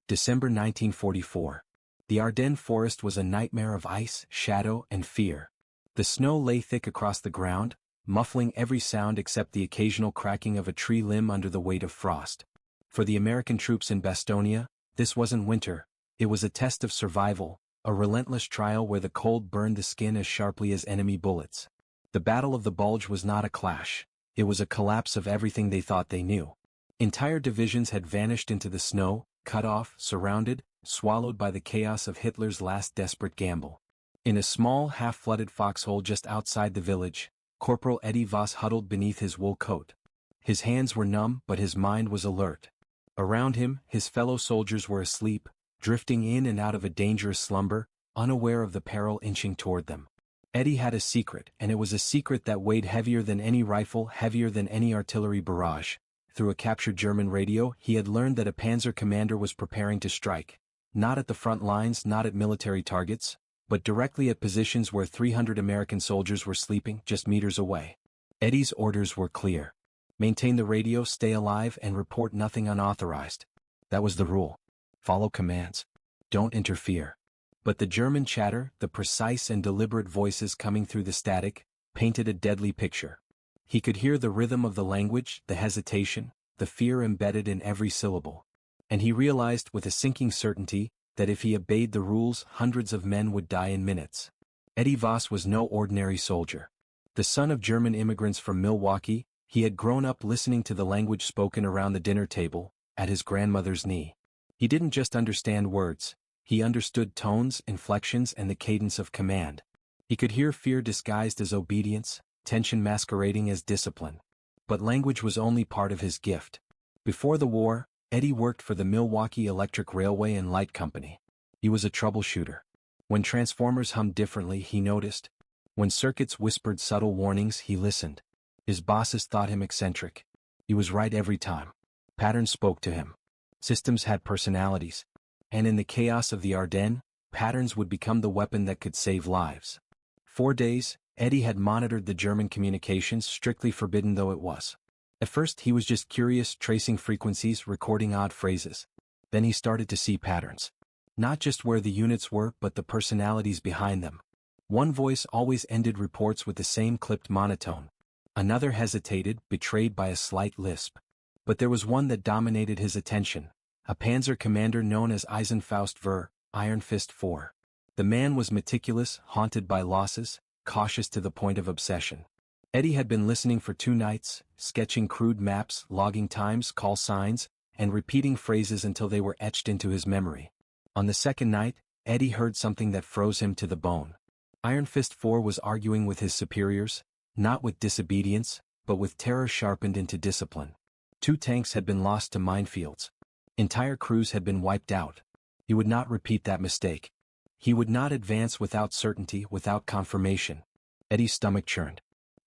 December 1944. The Ardennes forest was a nightmare of ice, shadow, and fear. The snow lay thick across the ground, muffling every sound except the occasional cracking of a tree limb under the weight of frost. For the American troops in Bastogne, this wasn't winter, it was a test of survival, a relentless trial where the cold burned the skin as sharply as enemy bullets. The Battle of the Bulge was not a clash, it was a collapse of everything they thought they knew. Entire divisions had vanished into the snow, cut off, surrounded, swallowed by the chaos of Hitler's last desperate gamble. In a small, half-flooded foxhole just outside the village, Corporal Eddie Voss huddled beneath his wool coat. His hands were numb, but his mind was alert. Around him, his fellow soldiers were asleep, drifting in and out of a dangerous slumber, unaware of the peril inching toward them. Eddie had a secret, and it was a secret that weighed heavier than any rifle, heavier than any artillery barrage. Through a captured German radio, he had learned that a panzer commander was preparing to strike. Not at the front lines, not at military targets, but directly at positions where 300 American soldiers were sleeping just meters away. Eddie's orders were clear. Maintain the radio, stay alive, and report nothing unauthorized. That was the rule. Follow commands. Don't interfere. But the German chatter, the precise and deliberate voices coming through the static, painted a deadly picture. He could hear the rhythm of the language, the hesitation, the fear embedded in every syllable. And he realized with a sinking certainty that if he obeyed the rules, hundreds of men would die in minutes. Eddie Voss was no ordinary soldier. The son of German immigrants from Milwaukee, he had grown up listening to the language spoken around the dinner table, at his grandmother's knee. He didn't just understand words, he understood tones, inflections, and the cadence of command. He could hear fear disguised as obedience, tension masquerading as discipline. But language was only part of his gift. Before the war, Eddie worked for the Milwaukee Electric Railway and Light Company. He was a troubleshooter. When transformers hummed differently, he noticed. When circuits whispered subtle warnings, he listened. His bosses thought him eccentric. He was right every time. Patterns spoke to him. Systems had personalities. And in the chaos of the Ardennes, patterns would become the weapon that could save lives. 4 days, Eddie had monitored the German communications, strictly forbidden though it was. At first he was just curious, tracing frequencies, recording odd phrases. Then he started to see patterns. Not just where the units were, but the personalities behind them. One voice always ended reports with the same clipped monotone. Another hesitated, betrayed by a slight lisp. But there was one that dominated his attention. A panzer commander known as Eisenfaust Ver, Iron Fist 4. The man was meticulous, haunted by losses, cautious to the point of obsession. Eddie had been listening for 2 nights, sketching crude maps, logging times, call signs, and repeating phrases until they were etched into his memory. On the second night, Eddie heard something that froze him to the bone. Iron Fist 4 was arguing with his superiors, not with disobedience, but with terror sharpened into discipline. 2 tanks had been lost to minefields. Entire crews had been wiped out. He would not repeat that mistake. He would not advance without certainty, without confirmation. Eddie's stomach churned.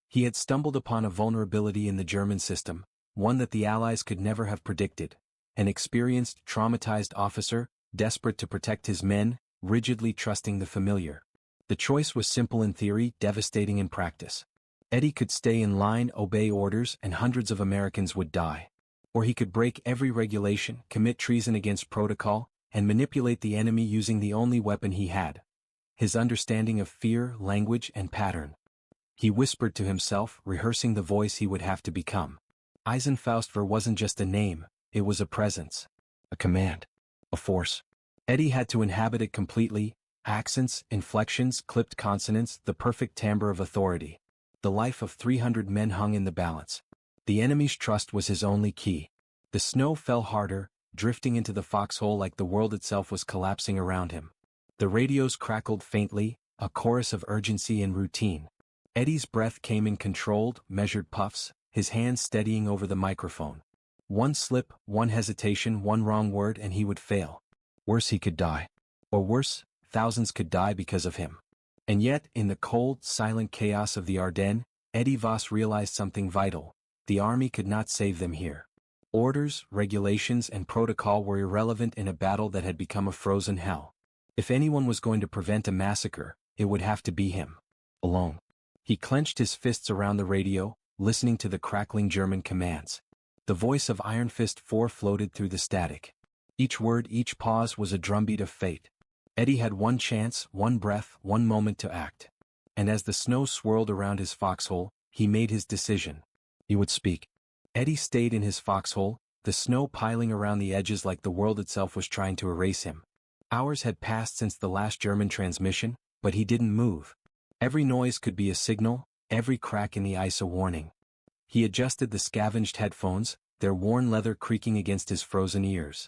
He had stumbled upon a vulnerability in the German system, one that the Allies could never have predicted. An experienced, traumatized officer, desperate to protect his men, rigidly trusting the familiar. The choice was simple in theory, devastating in practice. Eddie could stay in line, obey orders, and hundreds of Americans would die. Or he could break every regulation, commit treason against protocol, and manipulate the enemy using the only weapon he had. His understanding of fear, language, and pattern. He whispered to himself, rehearsing the voice he would have to become. Eisenfaustver wasn't just a name, it was a presence. A command. A force. Eddie had to inhabit it completely, accents, inflections, clipped consonants, the perfect timbre of authority. The life of 300 men hung in the balance. The enemy's trust was his only key. The snow fell harder, drifting into the foxhole like the world itself was collapsing around him. The radios crackled faintly, a chorus of urgency and routine. Eddie's breath came in controlled, measured puffs, his hands steadying over the microphone. One slip, one hesitation, one wrong word and he would fail. Worse, he could die. Or worse, thousands could die because of him. And yet, in the cold, silent chaos of the Ardennes, Eddie Voss realized something vital. The army could not save them here. Orders, regulations, and protocol were irrelevant in a battle that had become a frozen hell. If anyone was going to prevent a massacre, it would have to be him. Alone. He clenched his fists around the radio, listening to the crackling German commands. The voice of Iron Fist 4 floated through the static. Each word, each pause was a drumbeat of fate. Eddie had one chance, one breath, one moment to act. And as the snow swirled around his foxhole, he made his decision. He would speak. Eddie stayed in his foxhole, the snow piling around the edges like the world itself was trying to erase him. Hours had passed since the last German transmission, but he didn't move. Every noise could be a signal, every crack in the ice a warning. He adjusted the scavenged headphones, their worn leather creaking against his frozen ears.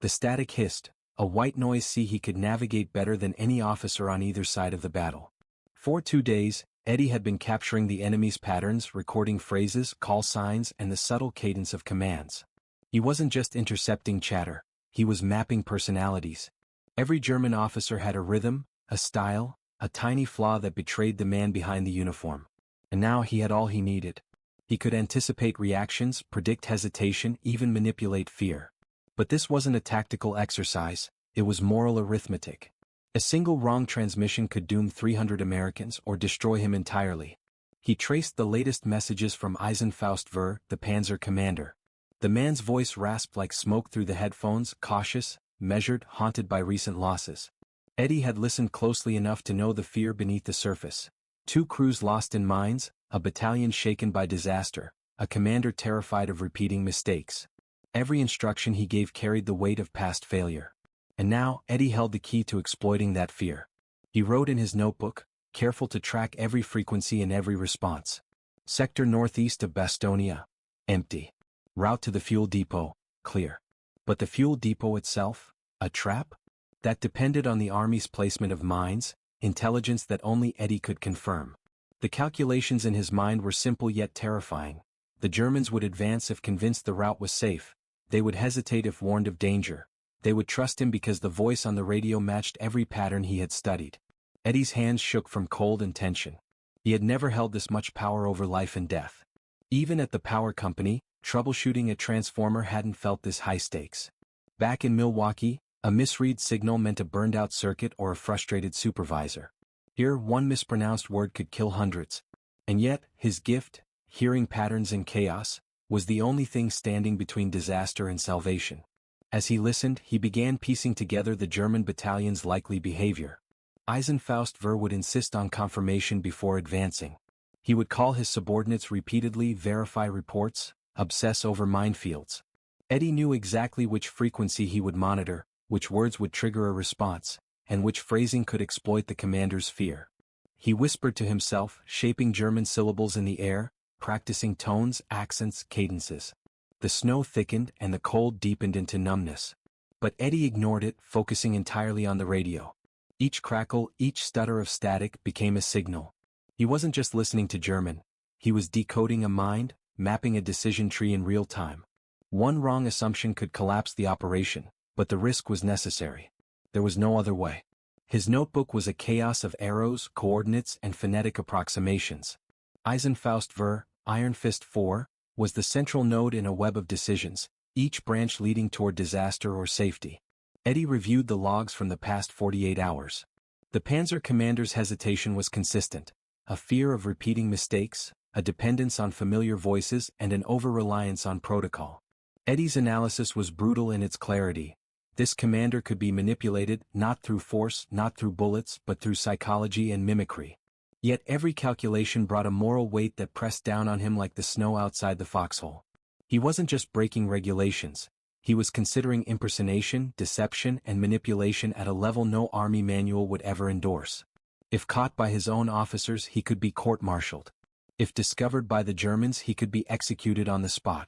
The static hissed, a white noise he could navigate better than any officer on either side of the battle. For 2 days, Eddie had been capturing the enemy's patterns, recording phrases, call signs, and the subtle cadence of commands. He wasn't just intercepting chatter, he was mapping personalities. Every German officer had a rhythm, a style, a tiny flaw that betrayed the man behind the uniform. And now he had all he needed. He could anticipate reactions, predict hesitation, even manipulate fear. But this wasn't a tactical exercise, it was moral arithmetic. A single wrong transmission could doom 300 Americans or destroy him entirely. He traced the latest messages from Eisenfaust Ver, the Panzer commander. The man's voice rasped like smoke through the headphones, cautious, measured, haunted by recent losses. Eddie had listened closely enough to know the fear beneath the surface. 2 crews lost in mines, a battalion shaken by disaster, a commander terrified of repeating mistakes. Every instruction he gave carried the weight of past failure. And now, Eddie held the key to exploiting that fear. He wrote in his notebook, careful to track every frequency and every response. Sector northeast of Bastonia. Empty. Route to the fuel depot. Clear. But the fuel depot itself? A trap? That depended on the Army's placement of mines, intelligence that only Eddie could confirm. The calculations in his mind were simple yet terrifying. The Germans would advance if convinced the route was safe. They would hesitate if warned of danger. They would trust him because the voice on the radio matched every pattern he had studied. Eddie's hands shook from cold and tension. He had never held this much power over life and death. Even at the power company, troubleshooting a transformer hadn't felt this high stakes. Back in Milwaukee, a misread signal meant a burned-out circuit or a frustrated supervisor. Here, one mispronounced word could kill hundreds. And yet, his gift, hearing patterns in chaos, was the only thing standing between disaster and salvation. As he listened, he began piecing together the German battalion's likely behavior. Eisenfaust Ver would insist on confirmation before advancing. He would call his subordinates repeatedly, verify reports, obsess over minefields. Eddie knew exactly which frequency he would monitor, which words would trigger a response, and which phrasing could exploit the commander's fear. He whispered to himself, shaping German syllables in the air, practicing tones, accents, cadences. The snow thickened and the cold deepened into numbness. But Eddie ignored it, focusing entirely on the radio. Each crackle, each stutter of static became a signal. He wasn't just listening to German. He was decoding a mind, mapping a decision tree in real time. One wrong assumption could collapse the operation, but the risk was necessary. There was no other way. His notebook was a chaos of arrows, coordinates, and phonetic approximations. Eisenfaust Ver, Iron Fist 4, was the central node in a web of decisions, each branch leading toward disaster or safety. Eddie reviewed the logs from the past 48 hours. The Panzer commander's hesitation was consistent: a fear of repeating mistakes, a dependence on familiar voices, and an over-reliance on protocol. Eddie's analysis was brutal in its clarity. This commander could be manipulated, not through force, not through bullets, but through psychology and mimicry. Yet every calculation brought a moral weight that pressed down on him like the snow outside the foxhole. He wasn't just breaking regulations. He was considering impersonation, deception, and manipulation at a level no army manual would ever endorse. If caught by his own officers, he could be court-martialed. If discovered by the Germans, he could be executed on the spot.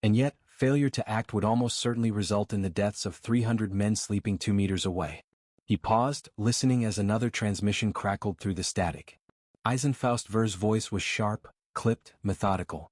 And yet, failure to act would almost certainly result in the deaths of 300 men sleeping 2 meters away. He paused, listening as another transmission crackled through the static. Eisenfaust Ver's voice was sharp, clipped, methodical.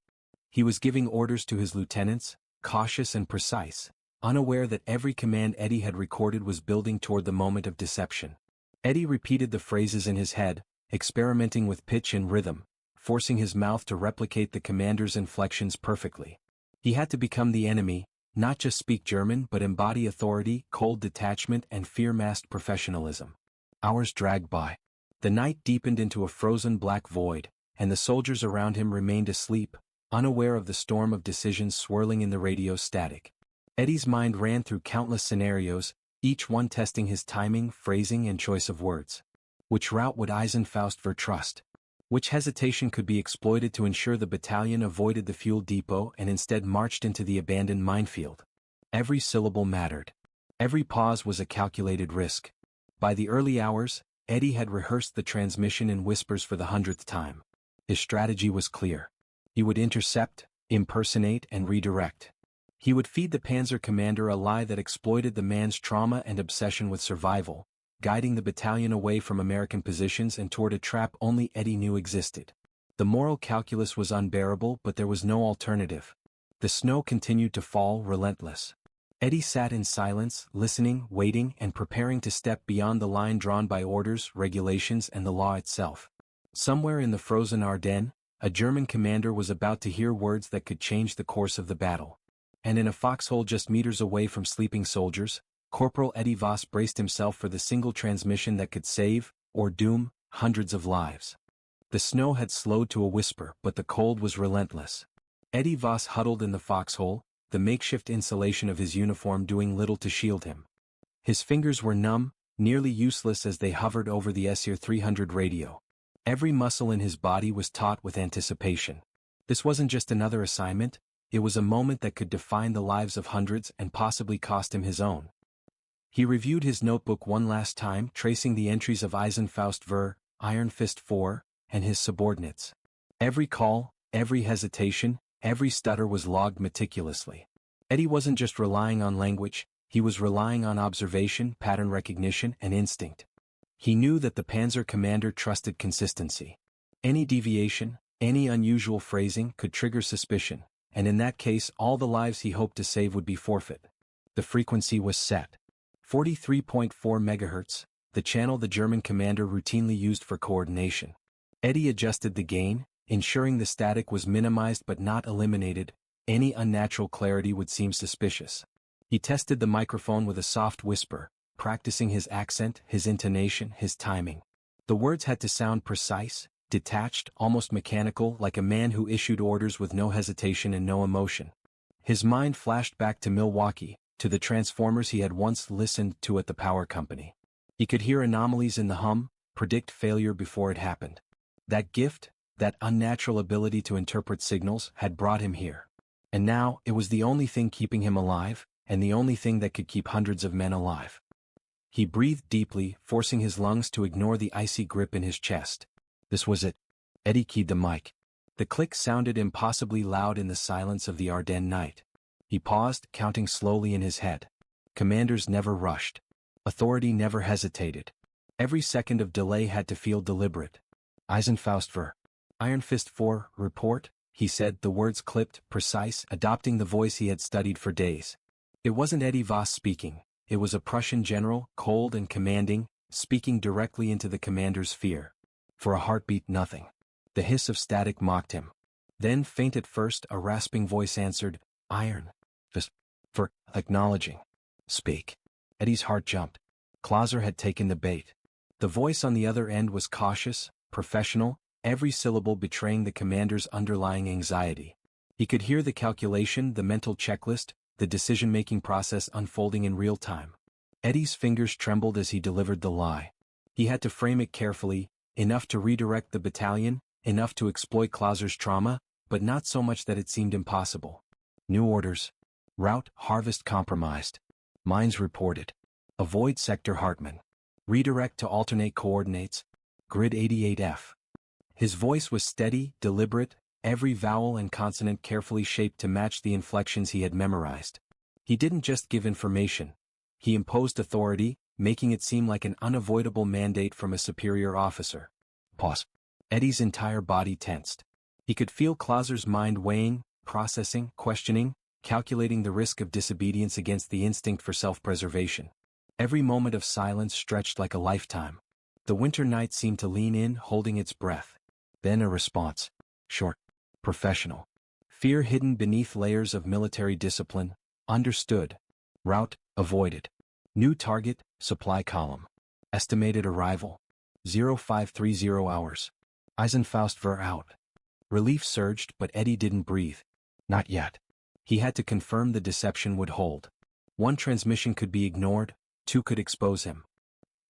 He was giving orders to his lieutenants, cautious and precise, unaware that every command Eddie had recorded was building toward the moment of deception. Eddie repeated the phrases in his head, experimenting with pitch and rhythm, forcing his mouth to replicate the commander's inflections perfectly. He had to become the enemy, not just speak German but embody authority, cold detachment, and fear-masked professionalism. Hours dragged by. The night deepened into a frozen black void, and the soldiers around him remained asleep, unaware of the storm of decisions swirling in the radio static. Eddie's mind ran through countless scenarios, each one testing his timing, phrasing, and choice of words. Which route would Eisenfaustver trust? Which hesitation could be exploited to ensure the battalion avoided the fuel depot and instead marched into the abandoned minefield? Every syllable mattered. Every pause was a calculated risk. By the early hours, Eddie had rehearsed the transmission in whispers for the 100th time. His strategy was clear. He would intercept, impersonate, and redirect. He would feed the Panzer commander a lie that exploited the man's trauma and obsession with survival, guiding the battalion away from American positions and toward a trap only Eddie knew existed. The moral calculus was unbearable, but there was no alternative. The snow continued to fall, relentless. Eddie sat in silence, listening, waiting, and preparing to step beyond the line drawn by orders, regulations, and the law itself. Somewhere in the frozen Ardennes, a German commander was about to hear words that could change the course of the battle. And in a foxhole just meters away from sleeping soldiers, Corporal Eddie Voss braced himself for the single transmission that could save, or doom, hundreds of lives. The snow had slowed to a whisper, but the cold was relentless. Eddie Voss huddled in the foxhole, the makeshift insulation of his uniform doing little to shield him. His fingers were numb, nearly useless as they hovered over the SR 300 radio. Every muscle in his body was taut with anticipation. This wasn't just another assignment, it was a moment that could define the lives of hundreds and possibly cost him his own. He reviewed his notebook one last time, tracing the entries of Eisenfaustver, Iron Fist 4, and his subordinates. Every call, every hesitation, every stutter was logged meticulously. Eddie wasn't just relying on language, he was relying on observation, pattern recognition, and instinct. He knew that the Panzer commander trusted consistency. Any deviation, any unusual phrasing could trigger suspicion, and in that case all the lives he hoped to save would be forfeit. The frequency was set. 43.4 MHz, the channel the German commander routinely used for coordination. Eddie adjusted the gain, ensuring the static was minimized but not eliminated. Any unnatural clarity would seem suspicious. He tested the microphone with a soft whisper, practicing his accent, his intonation, his timing. The words had to sound precise, detached, almost mechanical, like a man who issued orders with no hesitation and no emotion. His mind flashed back to Milwaukee, to the transformers he had once listened to at the power company. He could hear anomalies in the hum, predict failure before it happened. That gift, that unnatural ability to interpret signals, had brought him here. And now, it was the only thing keeping him alive, and the only thing that could keep hundreds of men alive. He breathed deeply, forcing his lungs to ignore the icy grip in his chest. This was it. Eddie keyed the mic. The click sounded impossibly loud in the silence of the Ardennes night. He paused, counting slowly in his head. Commanders never rushed. Authority never hesitated. Every second of delay had to feel deliberate. Eisenfaustver. Iron Fist 4, report, he said, the words clipped, precise, adopting the voice he had studied for days. It wasn't Eddie Voss speaking. It was a Prussian general, cold and commanding, speaking directly into the commander's fear. For a heartbeat, nothing. The hiss of static mocked him. Then, faint at first, a rasping voice answered, Iron Fist, for acknowledging. Speak. Eddie's heart jumped. Clauser had taken the bait. The voice on the other end was cautious, professional, every syllable betraying the commander's underlying anxiety. He could hear the calculation, the mental checklist, the decision-making process unfolding in real time. Eddie's fingers trembled as he delivered the lie. He had to frame it carefully, enough to redirect the battalion, enough to exploit Clauser's trauma, but not so much that it seemed impossible. New orders. Route, harvest compromised. Mines reported. Avoid sector Hartmann. Redirect to alternate coordinates. Grid 88F. His voice was steady, deliberate, every vowel and consonant carefully shaped to match the inflections he had memorized. He didn't just give information. He imposed authority, making it seem like an unavoidable mandate from a superior officer. Pause. Eddie's entire body tensed. He could feel Clauser's mind weighing, processing, questioning, calculating the risk of disobedience against the instinct for self-preservation. Every moment of silence stretched like a lifetime. The winter night seemed to lean in, holding its breath. Then a response. Short. Professional. Fear hidden beneath layers of military discipline. Understood. Route, avoided. New target, supply column. Estimated arrival. 0530 hours. Eisenfaustver out. Relief surged, but Eddie didn't breathe. Not yet. He had to confirm the deception would hold. One transmission could be ignored, two could expose him.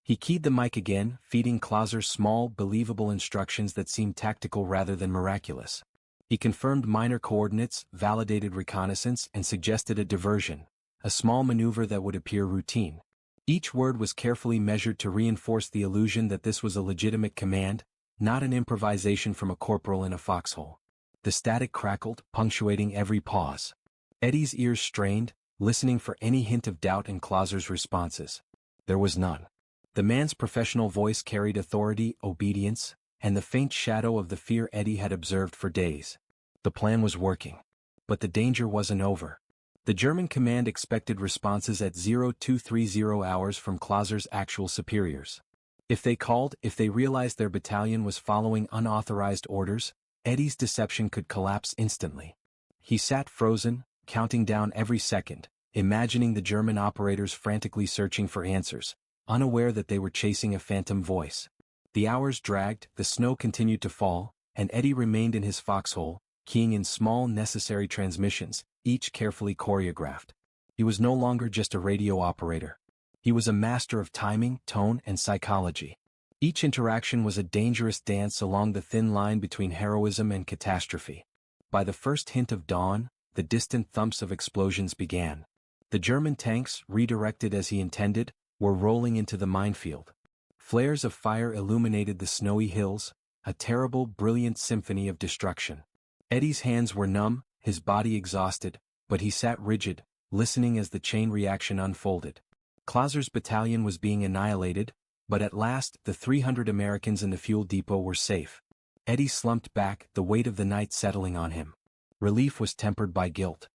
He keyed the mic again, feeding Clauser's small, believable instructions that seemed tactical rather than miraculous. He confirmed minor coordinates, validated reconnaissance, and suggested a diversion, a small maneuver that would appear routine. Each word was carefully measured to reinforce the illusion that this was a legitimate command, not an improvisation from a corporal in a foxhole. The static crackled, punctuating every pause. Eddie's ears strained, listening for any hint of doubt in Clauser's responses. There was none. The man's professional voice carried authority, obedience, and the faint shadow of the fear Eddie had observed for days. The plan was working. But the danger wasn't over. The German command expected responses at 0230 hours from Clauser's actual superiors. If they called, if they realized their battalion was following unauthorized orders, Eddie's deception could collapse instantly. He sat frozen, counting down every second, imagining the German operators frantically searching for answers, unaware that they were chasing a phantom voice. The hours dragged, the snow continued to fall, and Eddie remained in his foxhole, keying in small necessary transmissions, each carefully choreographed. He was no longer just a radio operator. He was a master of timing, tone, and psychology. Each interaction was a dangerous dance along the thin line between heroism and catastrophe. By the first hint of dawn, the distant thumps of explosions began. The German tanks, redirected as he intended, were rolling into the minefield. Flares of fire illuminated the snowy hills, a terrible, brilliant symphony of destruction. Eddie's hands were numb, his body exhausted, but he sat rigid, listening as the chain reaction unfolded. Clauser's battalion was being annihilated, but at last the 300 Americans in the fuel depot were safe. Eddie slumped back, the weight of the night settling on him. Relief was tempered by guilt.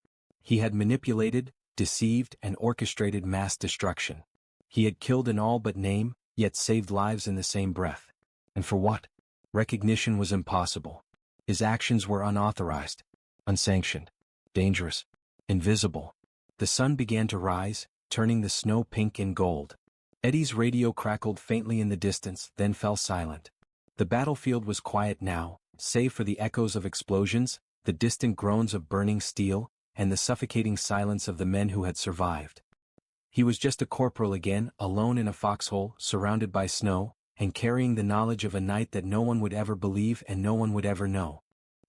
He had manipulated, deceived, and orchestrated mass destruction. He had killed in all but name, yet saved lives in the same breath. And for what? Recognition was impossible. His actions were unauthorized, unsanctioned, dangerous, invisible. The sun began to rise, turning the snow pink and gold. Eddie's radio crackled faintly in the distance, then fell silent. The battlefield was quiet now, save for the echoes of explosions, the distant groans of burning steel, and the suffocating silence of the men who had survived. He was just a corporal again, alone in a foxhole, surrounded by snow, and carrying the knowledge of a night that no one would ever believe and no one would ever know.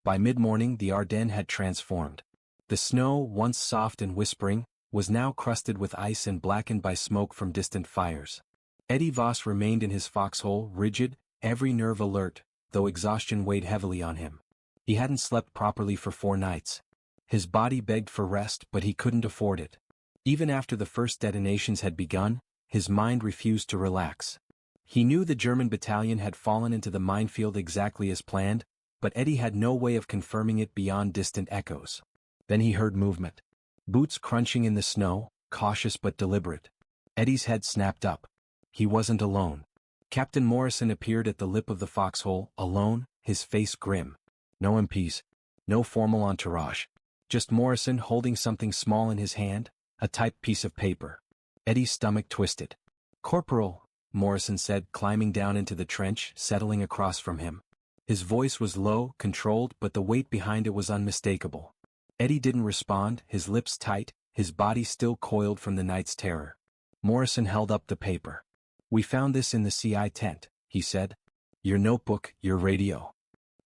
By mid-morning the Ardennes had transformed. The snow, once soft and whispering, was now crusted with ice and blackened by smoke from distant fires. Eddie Voss remained in his foxhole, rigid, every nerve alert, though exhaustion weighed heavily on him. He hadn't slept properly for 4 nights. His body begged for rest, but he couldn't afford it. Even after the first detonations had begun, his mind refused to relax. He knew the German battalion had fallen into the minefield exactly as planned, but Eddie had no way of confirming it beyond distant echoes. Then he heard movement. Boots crunching in the snow, cautious but deliberate. Eddie's head snapped up. He wasn't alone. Captain Morrison appeared at the lip of the foxhole, alone, his face grim. No MPs. No formal entourage. Just Morrison holding something small in his hand, a typed piece of paper. Eddie's stomach twisted. "Corporal," Morrison said, climbing down into the trench, settling across from him. His voice was low, controlled, but the weight behind it was unmistakable. Eddie didn't respond, his lips tight, his body still coiled from the night's terror. Morrison held up the paper. "We found this in the CI tent," he said. "Your notebook, your radio."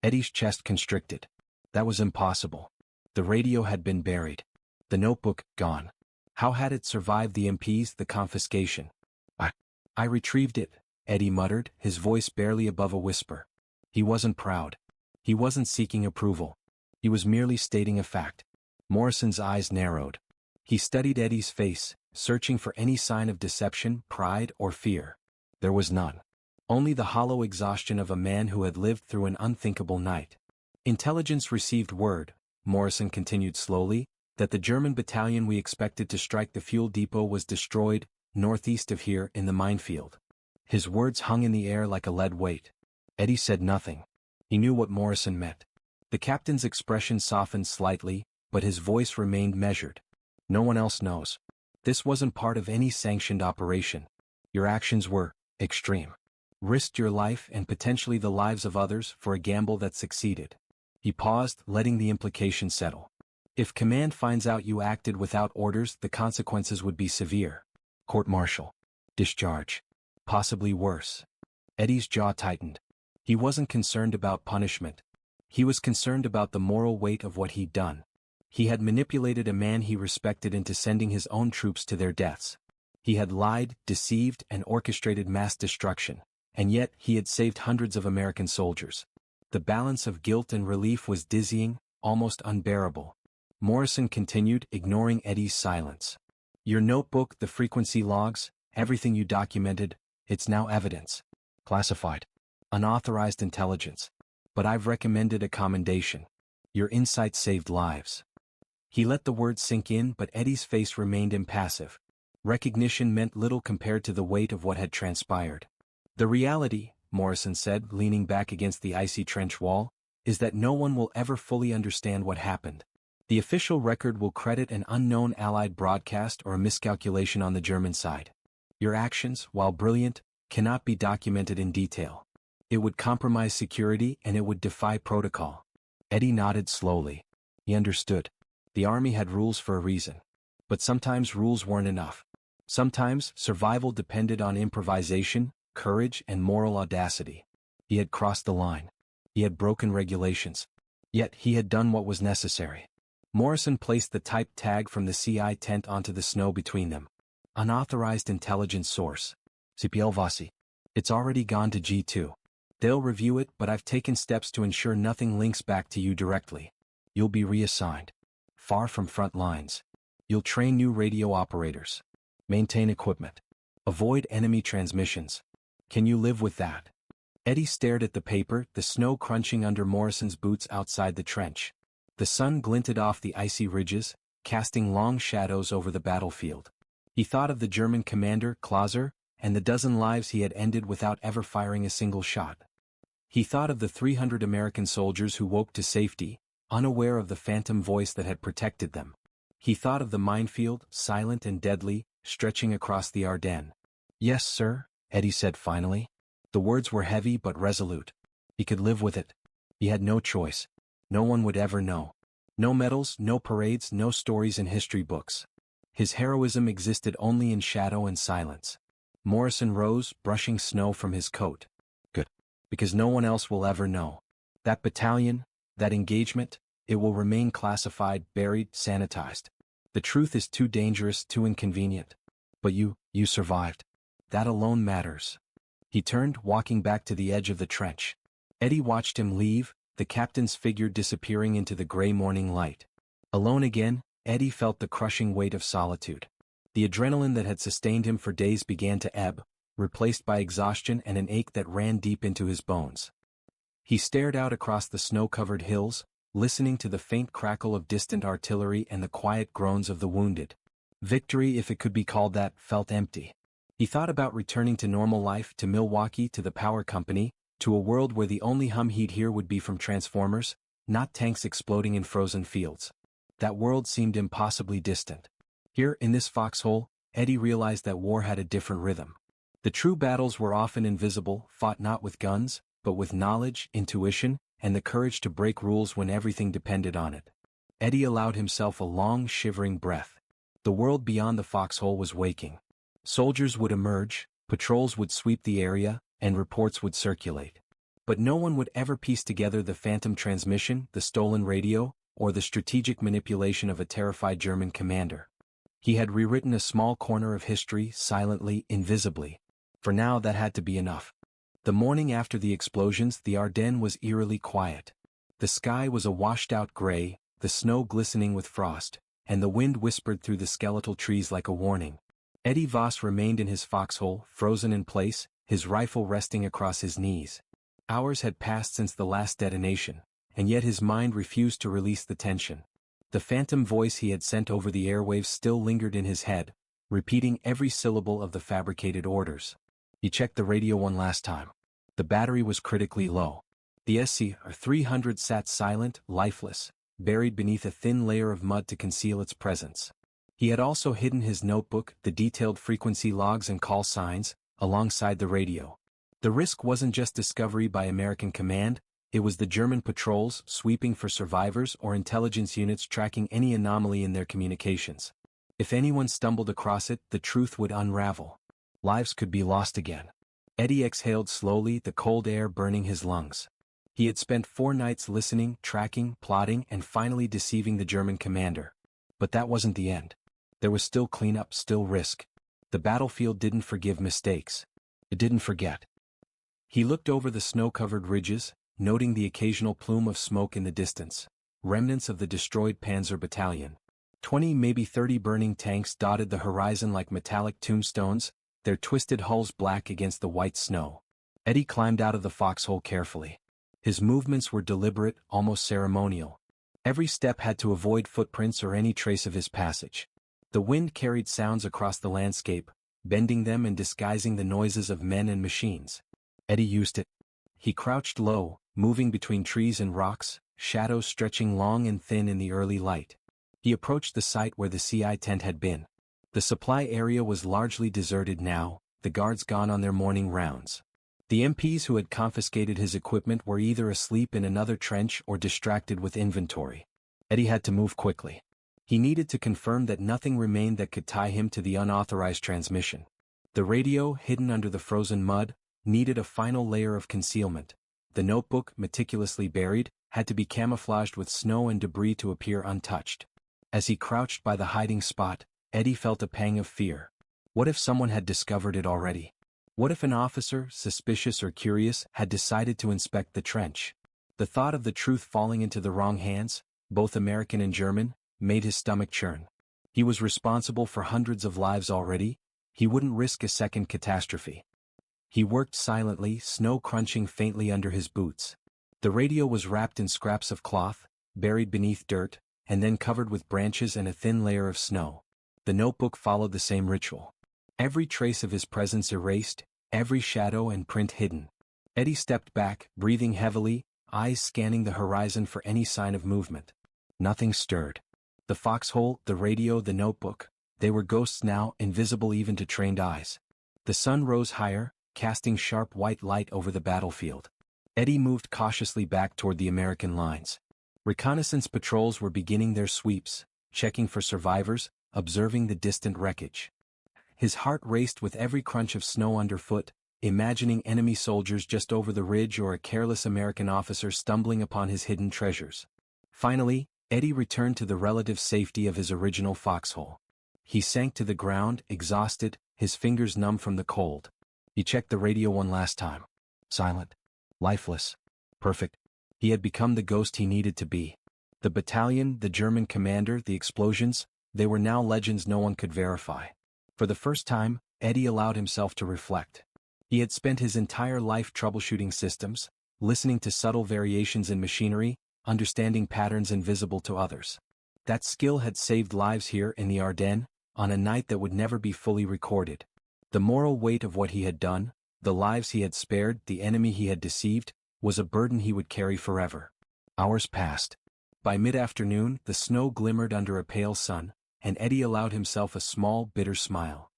Eddie's chest constricted. That was impossible. The radio had been buried. The notebook, gone. How had it survived the MPs, the confiscation? I retrieved it," Eddie muttered, his voice barely above a whisper. He wasn't proud. He wasn't seeking approval. He was merely stating a fact. Morrison's eyes narrowed. He studied Eddie's face, searching for any sign of deception, pride, or fear. There was none. Only the hollow exhaustion of a man who had lived through an unthinkable night. "Intelligence received word," Morrison continued slowly, "that the German battalion we expected to strike the fuel depot was destroyed, northeast of here in the minefield." His words hung in the air like a lead weight. Eddie said nothing. He knew what Morrison meant. The captain's expression softened slightly, but his voice remained measured. "No one else knows. This wasn't part of any sanctioned operation. Your actions were extreme. Risked your life and potentially the lives of others for a gamble that succeeded." He paused, letting the implication settle. If command finds out you acted without orders, the consequences would be severe. Court-martial. Discharge. Possibly worse. Eddie's jaw tightened. He wasn't concerned about punishment. He was concerned about the moral weight of what he'd done. He had manipulated a man he respected into sending his own troops to their deaths. He had lied, deceived, and orchestrated mass destruction, and yet he had saved hundreds of American soldiers. The balance of guilt and relief was dizzying, almost unbearable. Morrison continued, ignoring Eddie's silence. Your notebook, the frequency logs, everything you documented, it's now evidence. Classified. Unauthorized intelligence. But I've recommended a commendation. Your insight saved lives. He let the words sink in, but Eddie's face remained impassive. Recognition meant little compared to the weight of what had transpired. The reality, Morrison said, leaning back against the icy trench wall, is that no one will ever fully understand what happened. The official record will credit an unknown Allied broadcast or a miscalculation on the German side. Your actions, while brilliant, cannot be documented in detail. It would compromise security and it would defy protocol. Eddie nodded slowly. He understood. The army had rules for a reason. But sometimes rules weren't enough. Sometimes survival depended on improvisation, courage, and moral audacity. He had crossed the line. He had broken regulations. Yet he had done what was necessary. Morrison placed the typed tag from the CI tent onto the snow between them. Unauthorized intelligence source. CPL-Vasi. It's already gone to G2. They'll review it, but I've taken steps to ensure nothing links back to you directly. You'll be reassigned. Far from front lines. You'll train new radio operators. Maintain equipment. Avoid enemy transmissions. Can you live with that? Eddie stared at the paper, the snow crunching under Morrison's boots outside the trench. The sun glinted off the icy ridges, casting long shadows over the battlefield. He thought of the German commander, Clauser, and the dozen lives he had ended without ever firing a single shot. He thought of the 300 American soldiers who woke to safety, unaware of the phantom voice that had protected them. He thought of the minefield, silent and deadly, stretching across the Ardennes. Yes, sir, Eddie said finally. The words were heavy but resolute. He could live with it. He had no choice. No one would ever know. No medals, no parades, no stories in history books. His heroism existed only in shadow and silence. Morrison rose, brushing snow from his coat. Good. Because no one else will ever know. That battalion, that engagement, it will remain classified, buried, sanitized. The truth is too dangerous, too inconvenient. But you survived. That alone matters. He turned, walking back to the edge of the trench. Eddie watched him leave, the captain's figure disappearing into the gray morning light. Alone again, Eddie felt the crushing weight of solitude. The adrenaline that had sustained him for days began to ebb, replaced by exhaustion and an ache that ran deep into his bones. He stared out across the snow-covered hills, listening to the faint crackle of distant artillery and the quiet groans of the wounded. Victory, if it could be called that, felt empty. He thought about returning to normal life, to Milwaukee, to the power company, to a world where the only hum he'd hear would be from transformers, not tanks exploding in frozen fields. That world seemed impossibly distant. Here, in this foxhole, Eddie realized that war had a different rhythm. The true battles were often invisible, fought not with guns, but with knowledge, intuition, and the courage to break rules when everything depended on it. Eddie allowed himself a long, shivering breath. The world beyond the foxhole was waking. Soldiers would emerge, patrols would sweep the area, and reports would circulate. But no one would ever piece together the phantom transmission, the stolen radio, or the strategic manipulation of a terrified German commander. He had rewritten a small corner of history, silently, invisibly. For now that had to be enough. The morning after the explosions, the Ardennes was eerily quiet. The sky was a washed-out gray, the snow glistening with frost, and the wind whispered through the skeletal trees like a warning. Eddie Voss remained in his foxhole, frozen in place, his rifle resting across his knees. Hours had passed since the last detonation, and yet his mind refused to release the tension. The phantom voice he had sent over the airwaves still lingered in his head, repeating every syllable of the fabricated orders. He checked the radio one last time. The battery was critically low. The SC-300 sat silent, lifeless, buried beneath a thin layer of mud to conceal its presence. He had also hidden his notebook, the detailed frequency logs and call signs, alongside the radio. The risk wasn't just discovery by American command, It was the German patrols sweeping for survivors or intelligence units tracking any anomaly in their communications. If anyone stumbled across it, the truth would unravel. Lives could be lost again. Eddie exhaled slowly, the cold air burning his lungs. He had spent 4 nights listening, tracking, plotting, and finally deceiving the German commander. But that wasn't the end. There was still cleanup, still risk. The battlefield didn't forgive mistakes. It didn't forget. He looked over the snow-covered ridges, noting the occasional plume of smoke in the distance, remnants of the destroyed Panzer Battalion. 20, maybe 30 burning tanks dotted the horizon like metallic tombstones, their twisted hulls black against the white snow. Eddie climbed out of the foxhole carefully. His movements were deliberate, almost ceremonial. Every step had to avoid footprints or any trace of his passage. The wind carried sounds across the landscape, bending them and disguising the noises of men and machines. Eddie used it. He crouched low, moving between trees and rocks, shadows stretching long and thin in the early light. He approached the site where the CI tent had been. The supply area was largely deserted now, the guards gone on their morning rounds. The MPs who had confiscated his equipment were either asleep in another trench or distracted with inventory. Eddie had to move quickly. He needed to confirm that nothing remained that could tie him to the unauthorized transmission. The radio, hidden under the frozen mud, needed a final layer of concealment. The notebook, meticulously buried, had to be camouflaged with snow and debris to appear untouched. As he crouched by the hiding spot, Eddie felt a pang of fear. What if someone had discovered it already? What if an officer, suspicious or curious, had decided to inspect the trench? The thought of the truth falling into the wrong hands, both American and German, made his stomach churn. He was responsible for hundreds of lives already. He wouldn't risk a second catastrophe. He worked silently, snow crunching faintly under his boots. The radio was wrapped in scraps of cloth, buried beneath dirt, and then covered with branches and a thin layer of snow. The notebook followed the same ritual. Every trace of his presence erased, every shadow and print hidden. Eddie stepped back, breathing heavily, eyes scanning the horizon for any sign of movement. Nothing stirred. The foxhole, the radio, the notebook, they were ghosts now, invisible even to trained eyes. The sun rose higher, casting sharp white light over the battlefield. Eddie moved cautiously back toward the American lines. Reconnaissance patrols were beginning their sweeps, checking for survivors, observing the distant wreckage. His heart raced with every crunch of snow underfoot, imagining enemy soldiers just over the ridge or a careless American officer stumbling upon his hidden treasures. Finally, Eddie returned to the relative safety of his original foxhole. He sank to the ground, exhausted, his fingers numb from the cold. He checked the radio one last time. Silent. Lifeless. Perfect. He had become the ghost he needed to be. The battalion, the German commander, the explosions, they were now legends no one could verify. For the first time, Eddie allowed himself to reflect. He had spent his entire life troubleshooting systems, listening to subtle variations in machinery, understanding patterns invisible to others. That skill had saved lives here in the Ardennes, on a night that would never be fully recorded. The moral weight of what he had done, the lives he had spared, the enemy he had deceived, was a burden he would carry forever. Hours passed. By mid-afternoon, the snow glimmered under a pale sun, and Eddie allowed himself a small, bitter smile.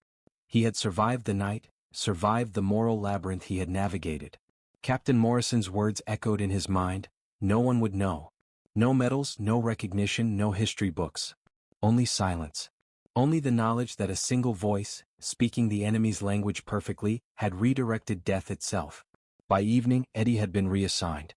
He had survived the night, survived the moral labyrinth he had navigated. Captain Morrison's words echoed in his mind, no one would know. No medals, no recognition, no history books. Only silence. Only the knowledge that a single voice, speaking the enemy's language perfectly, had redirected death itself. By evening, Eddie had been reassigned.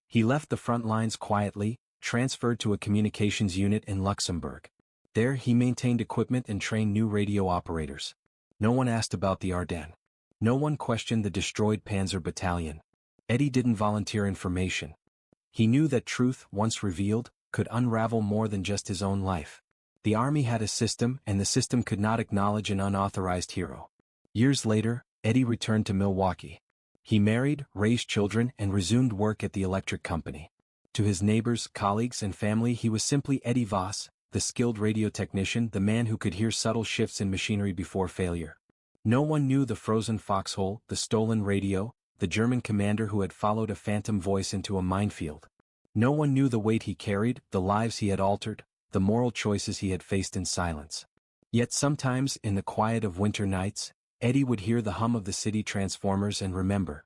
He left the front lines quietly, transferred to a communications unit in Luxembourg. There he maintained equipment and trained new radio operators. No one asked about the Ardennes. No one questioned the destroyed Panzer Battalion. Eddie didn't volunteer information. He knew that truth, once revealed, could unravel more than just his own life. The army had a system, and the system could not acknowledge an unauthorized hero. Years later, Eddie returned to Milwaukee. He married, raised children, and resumed work at the electric company. To his neighbors, colleagues, and family he was simply Eddie Voss, the skilled radio technician, the man who could hear subtle shifts in machinery before failure. No one knew the frozen foxhole, the stolen radio, the German commander who had followed a phantom voice into a minefield. No one knew the weight he carried, the lives he had altered, the moral choices he had faced in silence. Yet sometimes, in the quiet of winter nights, Eddie would hear the hum of the city transformers and remember.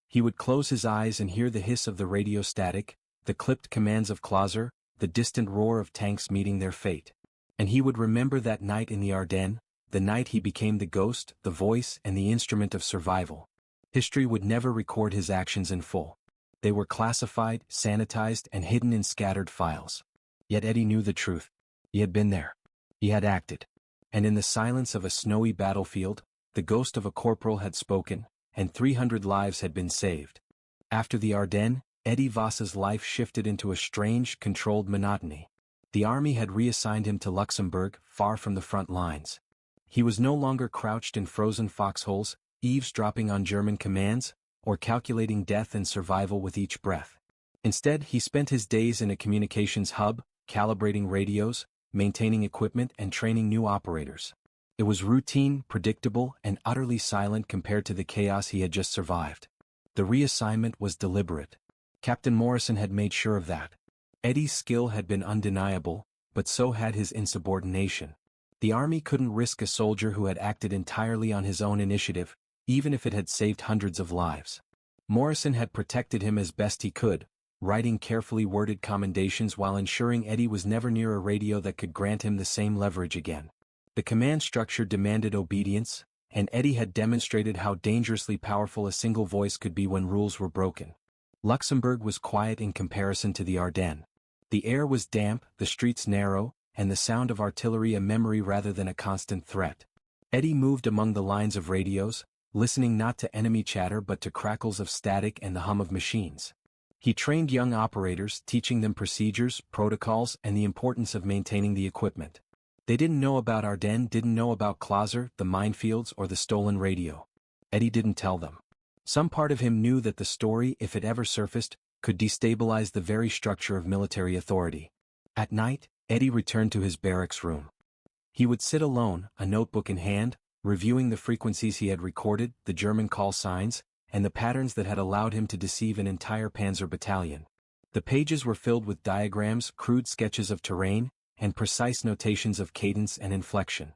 He would close his eyes and hear the hiss of the radio static, the clipped commands of Clauser, the distant roar of tanks meeting their fate. And he would remember that night in the Ardennes, the night he became the ghost, the voice, and the instrument of survival. History would never record his actions in full. They were classified, sanitized, and hidden in scattered files. Yet Eddie knew the truth. He had been there. He had acted. And in the silence of a snowy battlefield, the ghost of a corporal had spoken, and 300 lives had been saved. After the Ardennes, Eddie Voss's life shifted into a strange, controlled monotony. The army had reassigned him to Luxembourg, far from the front lines. He was no longer crouched in frozen foxholes, eavesdropping on German commands, or calculating death and survival with each breath. Instead, he spent his days in a communications hub, calibrating radios, maintaining equipment, and training new operators. It was routine, predictable, and utterly silent compared to the chaos he had just survived. The reassignment was deliberate. Captain Morrison had made sure of that. Eddie's skill had been undeniable, but so had his insubordination. The army couldn't risk a soldier who had acted entirely on his own initiative, even if it had saved hundreds of lives. Morrison had protected him as best he could, writing carefully worded commendations while ensuring Eddie was never near a radio that could grant him the same leverage again. The command structure demanded obedience, and Eddie had demonstrated how dangerously powerful a single voice could be when rules were broken. Luxembourg was quiet in comparison to the Ardennes. The air was damp, the streets narrow, and the sound of artillery a memory rather than a constant threat. Eddie moved among the lines of radios, listening not to enemy chatter but to crackles of static and the hum of machines. He trained young operators, teaching them procedures, protocols, and the importance of maintaining the equipment. They didn't know about Ardennes, didn't know about Clauser, the minefields, or the stolen radio. Eddie didn't tell them. Some part of him knew that the story, if it ever surfaced, could destabilize the very structure of military authority. At night, Eddie returned to his barracks room. He would sit alone, a notebook in hand, reviewing the frequencies he had recorded, the German call signs, and the patterns that had allowed him to deceive an entire panzer battalion. The pages were filled with diagrams, crude sketches of terrain, and precise notations of cadence and inflection.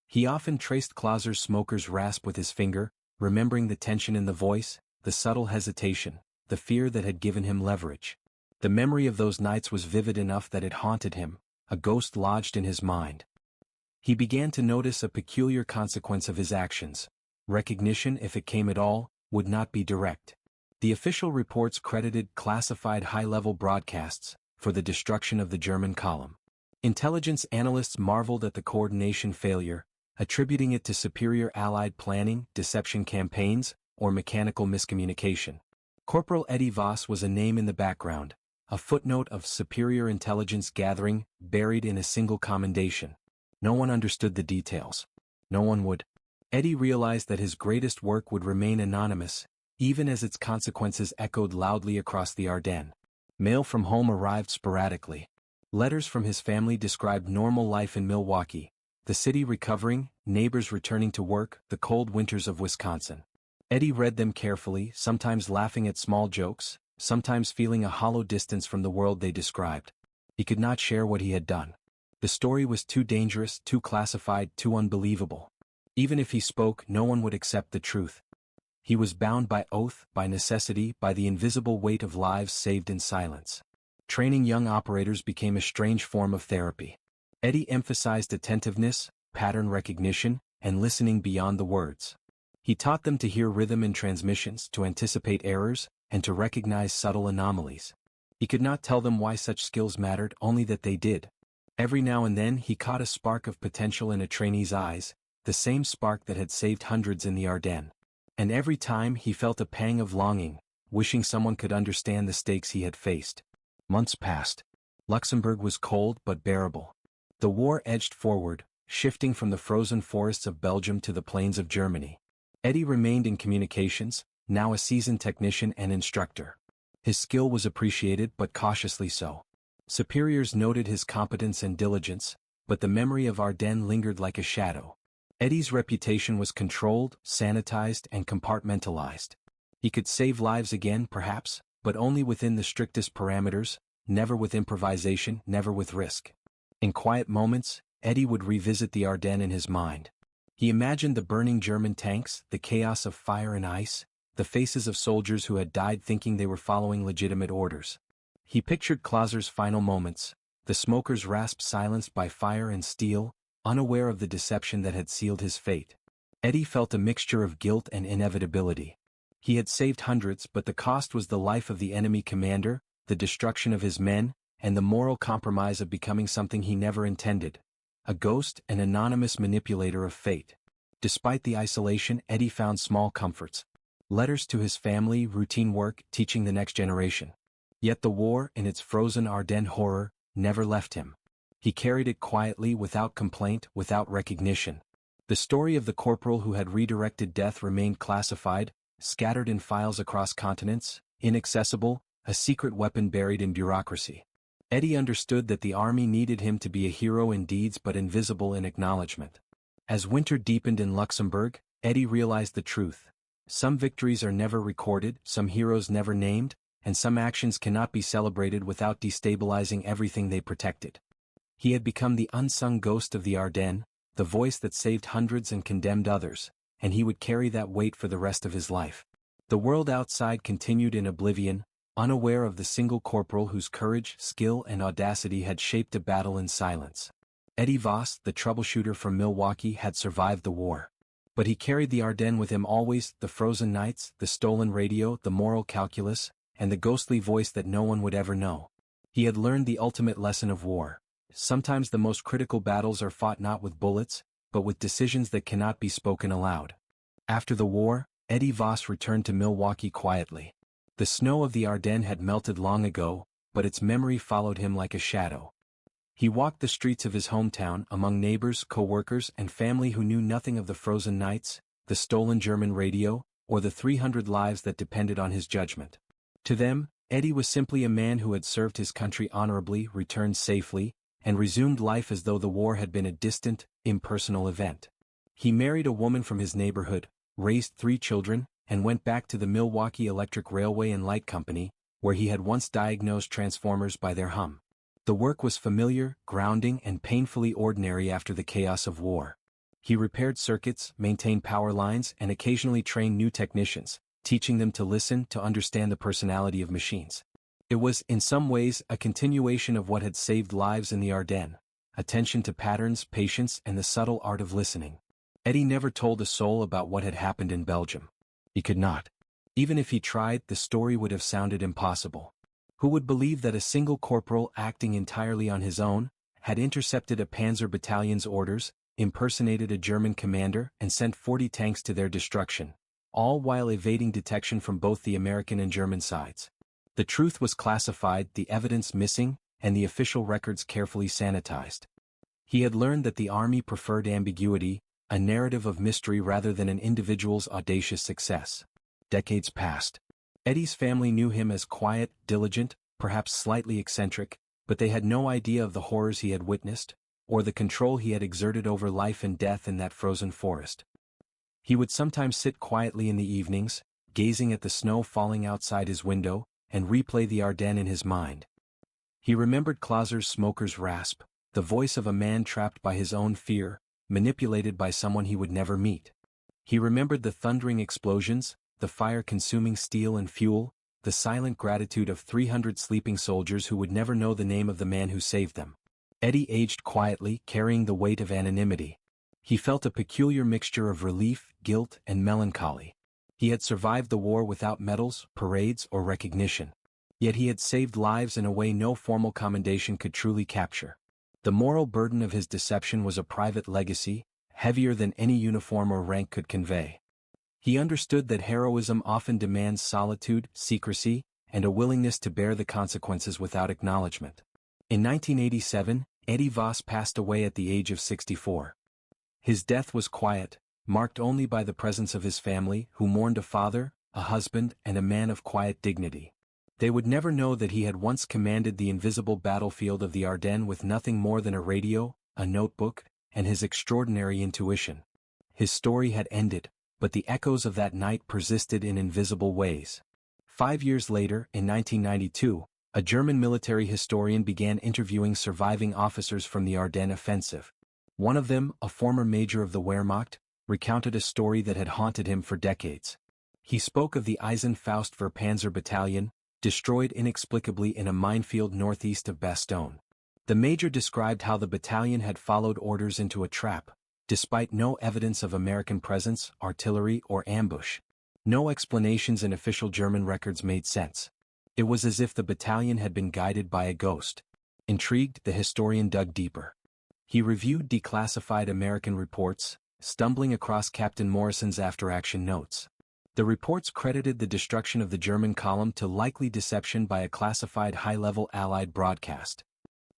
He often traced Clauser's smoker's rasp with his finger, remembering the tension in the voice, the subtle hesitation, the fear that had given him leverage. The memory of those nights was vivid enough that it haunted him, a ghost lodged in his mind. He began to notice a peculiar consequence of his actions. Recognition, if it came at all, would not be direct. The official reports credited classified high-level broadcasts for the destruction of the German column. Intelligence analysts marveled at the coordination failure, attributing it to superior Allied planning, deception campaigns, or mechanical miscommunication. Corporal Eddie Voss was a name in the background, a footnote of superior intelligence gathering, buried in a single commendation. No one understood the details. No one would. Eddie realized that his greatest work would remain anonymous, even as its consequences echoed loudly across the Ardennes. Mail from home arrived sporadically. Letters from his family described normal life in Milwaukee, the city recovering, neighbors returning to work, the cold winters of Wisconsin. Eddie read them carefully, sometimes laughing at small jokes, sometimes feeling a hollow distance from the world they described. He could not share what he had done. The story was too dangerous, too classified, too unbelievable. Even if he spoke, no one would accept the truth. He was bound by oath, by necessity, by the invisible weight of lives saved in silence. Training young operators became a strange form of therapy. Eddie emphasized attentiveness, pattern recognition, and listening beyond the words. He taught them to hear rhythm in transmissions, to anticipate errors, and to recognize subtle anomalies. He could not tell them why such skills mattered, only that they did. Every now and then he caught a spark of potential in a trainee's eyes, the same spark that had saved hundreds in the Ardennes. And every time he felt a pang of longing, wishing someone could understand the stakes he had faced. Months passed. Luxembourg was cold but bearable. The war edged forward, shifting from the frozen forests of Belgium to the plains of Germany. Eddie remained in communications, now a seasoned technician and instructor. His skill was appreciated but cautiously so. Superiors noted his competence and diligence, but the memory of Ardennes lingered like a shadow. Eddie's reputation was controlled, sanitized, and compartmentalized. He could save lives again, perhaps, but only within the strictest parameters, never with improvisation, never with risk. In quiet moments, Eddie would revisit the Ardennes in his mind. He imagined the burning German tanks, the chaos of fire and ice, the faces of soldiers who had died thinking they were following legitimate orders. He pictured Clauser's final moments, the smoker's rasp silenced by fire and steel, unaware of the deception that had sealed his fate. Eddie felt a mixture of guilt and inevitability. He had saved hundreds, but the cost was the life of the enemy commander, the destruction of his men, and the moral compromise of becoming something he never intended: a ghost, an anonymous manipulator of fate. Despite the isolation, Eddie found small comforts: letters to his family, routine work, teaching the next generation. Yet the war, in its frozen Ardennes horror, never left him. He carried it quietly, without complaint, without recognition. The story of the corporal who had redirected death remained classified, scattered in files across continents, inaccessible, a secret weapon buried in bureaucracy. Eddie understood that the army needed him to be a hero in deeds but invisible in acknowledgement. As winter deepened in Luxembourg, Eddie realized the truth. Some victories are never recorded, some heroes never named, and some actions cannot be celebrated without destabilizing everything they protected. He had become the unsung ghost of the Ardennes, the voice that saved hundreds and condemned others, and he would carry that weight for the rest of his life. The world outside continued in oblivion, unaware of the single corporal whose courage, skill, and audacity had shaped a battle in silence. Eddie Voss, the troubleshooter from Milwaukee, had survived the war. But he carried the Ardennes with him always: the frozen nights, the stolen radio, the moral calculus, and the ghostly voice that no one would ever know. He had learned the ultimate lesson of war. Sometimes the most critical battles are fought not with bullets, but with decisions that cannot be spoken aloud. After the war, Eddie Voss returned to Milwaukee quietly. The snow of the Ardennes had melted long ago, but its memory followed him like a shadow. He walked the streets of his hometown, among neighbors, co-workers, and family who knew nothing of the frozen nights, the stolen German radio, or the 300 lives that depended on his judgment. To them, Eddie was simply a man who had served his country honorably, returned safely, and resumed life as though the war had been a distant, impersonal event. He married a woman from his neighborhood, raised 3 children, and went back to the Milwaukee Electric Railway and Light Company, where he had once diagnosed transformers by their hum. The work was familiar, grounding, and painfully ordinary after the chaos of war. He repaired circuits, maintained power lines, and occasionally trained new technicians, teaching them to listen, to understand the personality of machines. It was, in some ways, a continuation of what had saved lives in the Ardennes: attention to patterns, patience, and the subtle art of listening. Eddie never told a soul about what had happened in Belgium. He could not. Even if he tried, the story would have sounded impossible. Who would believe that a single corporal, acting entirely on his own, had intercepted a panzer battalion's orders, impersonated a German commander, and sent 40 tanks to their destruction, all while evading detection from both the American and German sides? The truth was classified, the evidence missing, and the official records carefully sanitized. He had learned that the army preferred ambiguity, a narrative of mystery rather than an individual's audacious success. Decades passed. Eddie's family knew him as quiet, diligent, perhaps slightly eccentric, but they had no idea of the horrors he had witnessed, or the control he had exerted over life and death in that frozen forest. He would sometimes sit quietly in the evenings, gazing at the snow falling outside his window, and replay the Ardennes in his mind. He remembered Clauser's smoker's rasp, the voice of a man trapped by his own fear, manipulated by someone he would never meet. He remembered the thundering explosions, the fire-consuming steel and fuel, the silent gratitude of 300 sleeping soldiers who would never know the name of the man who saved them. Eddie aged quietly, carrying the weight of anonymity. He felt a peculiar mixture of relief, guilt, and melancholy. He had survived the war without medals, parades, or recognition. Yet he had saved lives in a way no formal commendation could truly capture. The moral burden of his deception was a private legacy, heavier than any uniform or rank could convey. He understood that heroism often demands solitude, secrecy, and a willingness to bear the consequences without acknowledgement. In 1987, Eddie Voss passed away at the age of 64. His death was quiet, marked only by the presence of his family, who mourned a father, a husband, and a man of quiet dignity. They would never know that he had once commanded the invisible battlefield of the Ardennes with nothing more than a radio, a notebook, and his extraordinary intuition. His story had ended, but the echoes of that night persisted in invisible ways. 5 years later, in 1992, a German military historian began interviewing surviving officers from the Ardennes offensive. One of them, a former major of the Wehrmacht, recounted a story that had haunted him for decades. He spoke of the Eisenfaustwehr Panzer Battalion, destroyed inexplicably in a minefield northeast of Bastogne. The major described how the battalion had followed orders into a trap, despite no evidence of American presence, artillery, or ambush. No explanations in official German records made sense. It was as if the battalion had been guided by a ghost. Intrigued, the historian dug deeper. He reviewed declassified American reports, stumbling across Captain Morrison's after-action notes. The reports credited the destruction of the German column to likely deception by a classified high-level Allied broadcast.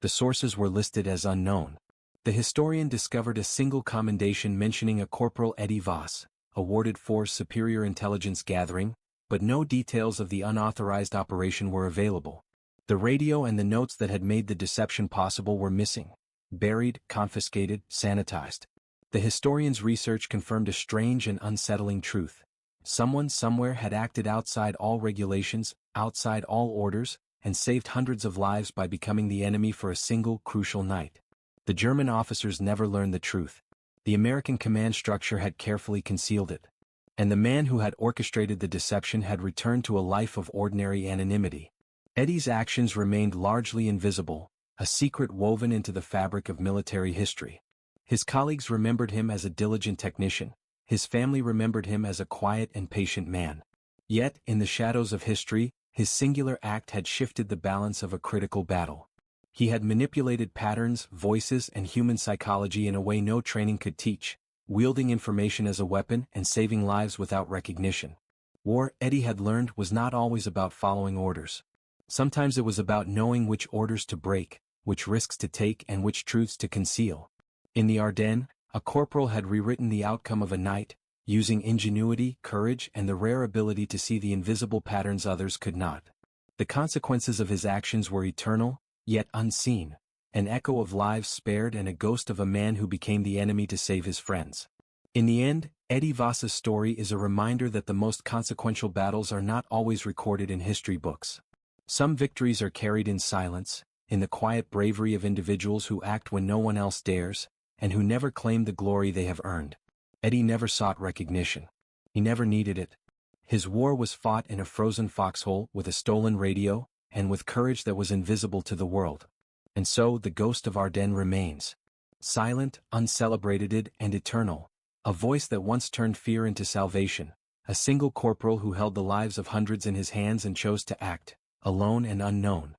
The sources were listed as unknown. The historian discovered a single commendation mentioning a Corporal Eddie Voss, awarded for superior intelligence gathering, but no details of the unauthorized operation were available. The radio and the notes that had made the deception possible were missing, buried, confiscated, sanitized. The historian's research confirmed a strange and unsettling truth. Someone somewhere had acted outside all regulations, outside all orders, and saved hundreds of lives by becoming the enemy for a single crucial night. The German officers never learned the truth. The American command structure had carefully concealed it. And the man who had orchestrated the deception had returned to a life of ordinary anonymity. Eddie's actions remained largely invisible, a secret woven into the fabric of military history. His colleagues remembered him as a diligent technician. His family remembered him as a quiet and patient man. Yet, in the shadows of history, his singular act had shifted the balance of a critical battle. He had manipulated patterns, voices, and human psychology in a way no training could teach, wielding information as a weapon and saving lives without recognition. War, Eddie had learned, was not always about following orders. Sometimes it was about knowing which orders to break, which risks to take, and which truths to conceal. In the Ardennes, a corporal had rewritten the outcome of a night, using ingenuity, courage, and the rare ability to see the invisible patterns others could not. The consequences of his actions were eternal, yet unseen, an echo of lives spared and a ghost of a man who became the enemy to save his friends. In the end, Eddie Voss's story is a reminder that the most consequential battles are not always recorded in history books. Some victories are carried in silence, in the quiet bravery of individuals who act when no one else dares, and who never claim the glory they have earned. Eddie never sought recognition. He never needed it. His war was fought in a frozen foxhole with a stolen radio, and with courage that was invisible to the world. And so the ghost of Ardennes remains. Silent, uncelebrated, and eternal. A voice that once turned fear into salvation. A single corporal who held the lives of hundreds in his hands and chose to act, alone and unknown.